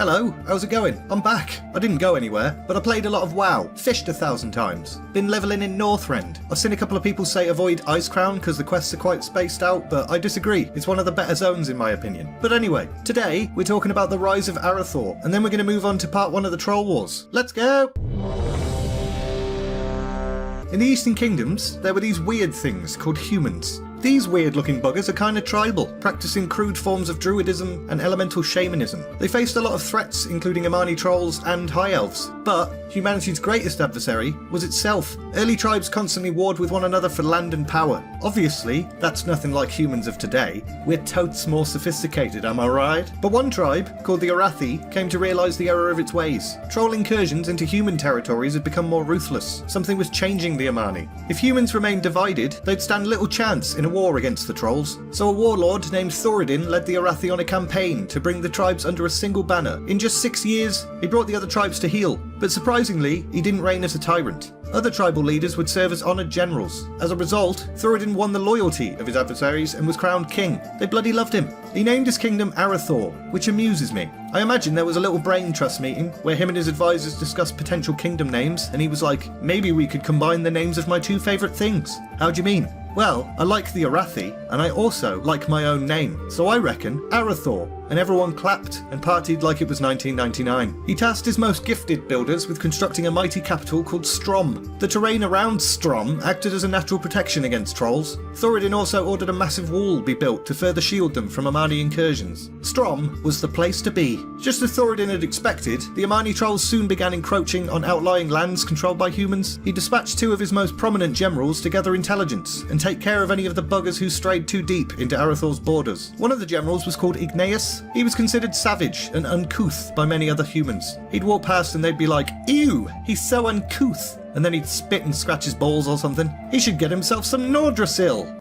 Hello, how's it going? I'm back. I didn't go anywhere, but I played a lot of WoW, fished 1,000 times, been levelling in Northrend. I've seen a couple of people say avoid Icecrown because the quests are quite spaced out, but I disagree. It's one of the better zones in my opinion. But anyway, today we're talking about the rise of Arathor, and then we're going to move on to part 1 of the Troll Wars. Let's go! In the Eastern Kingdoms, there were these weird things called humans. These weird looking buggers are kinda tribal, practicing crude forms of druidism and elemental shamanism. They faced a lot of threats, including Amani trolls and high elves, but humanity's greatest adversary was itself. Early tribes constantly warred with one another for land and power. Obviously, that's nothing like humans of today. We're totes more sophisticated, am I right? But one tribe, called the Arathi, came to realise the error of its ways. Troll incursions into human territories had become more ruthless. Something was changing the Amani. If humans remained divided, they'd stand little chance in a war against the trolls. So a warlord named Thoradin led the Arathi on a campaign to bring the tribes under a single banner. In just 6 years, he brought the other tribes to heel. But surprisingly, he didn't reign as a tyrant. Other tribal leaders would serve as honoured generals. As a result, Thoradin won the loyalty of his adversaries and was crowned king. They bloody loved him. He named his kingdom Arathor, which amuses me. I imagine there was a little brain trust meeting where him and his advisors discussed potential kingdom names, and he was like, maybe we could combine the names of my 2 favourite things. How do you mean? Well, I like the Arathi, and I also like my own name, so I reckon Arathor, and everyone clapped and partied like it was 1999. He tasked his most gifted builders with constructing a mighty capital called Strom. The terrain around Strom acted as a natural protection against trolls. Thoradin also ordered a massive wall be built to further shield them from Amani incursions. Strom was the place to be. Just as Thoradin had expected, the Amani trolls soon began encroaching on outlying lands controlled by humans. He dispatched 2 of his most prominent generals to gather intelligence and take care of any of the buggers who strayed too deep into Arathor's borders. One of the generals was called Igneus. He was considered savage and uncouth by many other humans. He'd walk past and they'd be like, ew, he's so uncouth. And then he'd spit and scratch his balls or something. He should get himself some Nordrasil.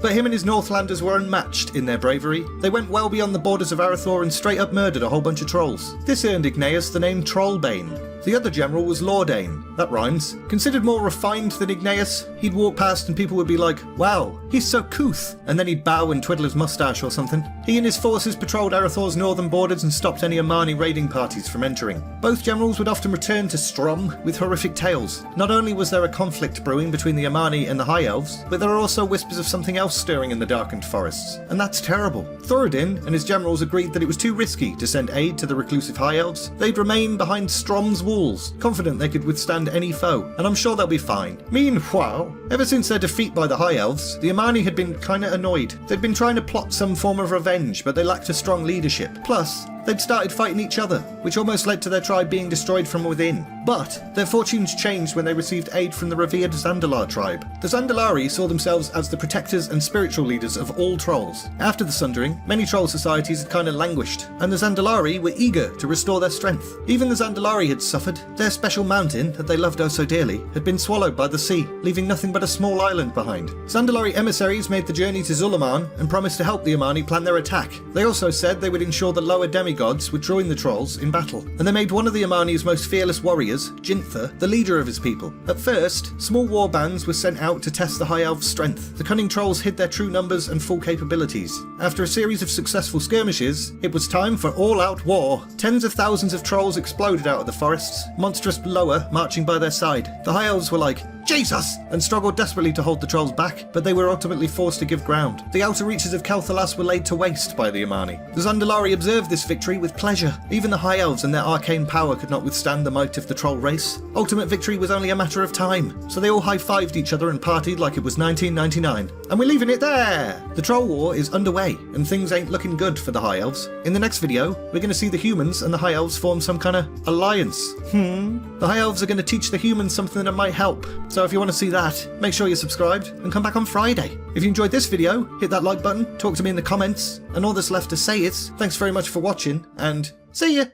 But him and his Northlanders were unmatched in their bravery. They went well beyond the borders of Arathor and straight up murdered a whole bunch of trolls. This earned Igneus the name Trollbane. The other general was Lordane. That rhymes. Considered more refined than Igneus, he'd walk past and people would be like, wow, he's so couth, and then he'd bow and twiddle his moustache or something. He and his forces patrolled Arathor's northern borders and stopped any Amani raiding parties from entering. Both generals would often return to Strom with horrific tales. Not only was there a conflict brewing between the Amani and the High Elves, but there are also whispers of something else stirring in the darkened forests. And that's terrible. Thoradin and his generals agreed that it was too risky to send aid to the reclusive High Elves. They'd remain behind Strom's walls, confident they could withstand any foe, and I'm sure they'll be fine. Meanwhile, ever since their defeat by the High Elves, the Amani had been kinda annoyed. They'd been trying to plot some form of revenge, but they lacked a strong leadership. Plus, they'd started fighting each other, which almost led to their tribe being destroyed from within. But their fortunes changed when they received aid from the revered Zandalar tribe. The Zandalari saw themselves as the protectors and spiritual leaders of all trolls. After the Sundering, many troll societies had kind of languished, and the Zandalari were eager to restore their strength. Even the Zandalari had suffered. Their special mountain, that they loved oh so dearly, had been swallowed by the sea, leaving nothing but a small island behind. Zandalari emissaries made the journey to Zul'Aman and promised to help the Amani plan their attack. They also said they would ensure the lower demigods would join the trolls in battle, and they made one of the Amani's most fearless warriors, Jintha, the leader of his people. At first, small war bands were sent out to test the High Elves' strength. The cunning trolls hid their true numbers and full capabilities. After a series of successful skirmishes, it was time for all-out war. Tens of thousands of trolls exploded out of the forests, monstrous lower marching by their side. The High Elves were like, Jesus! And struggled desperately to hold the trolls back, but they were ultimately forced to give ground. The outer reaches of Kel'Thalas were laid to waste by the Amani. The Zandalari observed this victory with pleasure. Even the High Elves and their arcane power could not withstand the might of the troll race. Ultimate victory was only a matter of time, so they all high-fived each other and partied like it was 1999. And we're leaving it there! The troll war is underway, and things ain't looking good for the High Elves. In the next video, we're going to see the humans and the High Elves form some kind of alliance. The High Elves are going to teach the humans something that might help. So if you want to see that, make sure you're subscribed and come back on Friday. If you enjoyed this video, hit that like button, talk to me in the comments, and all that's left to say is, thanks very much for watching, and see ya!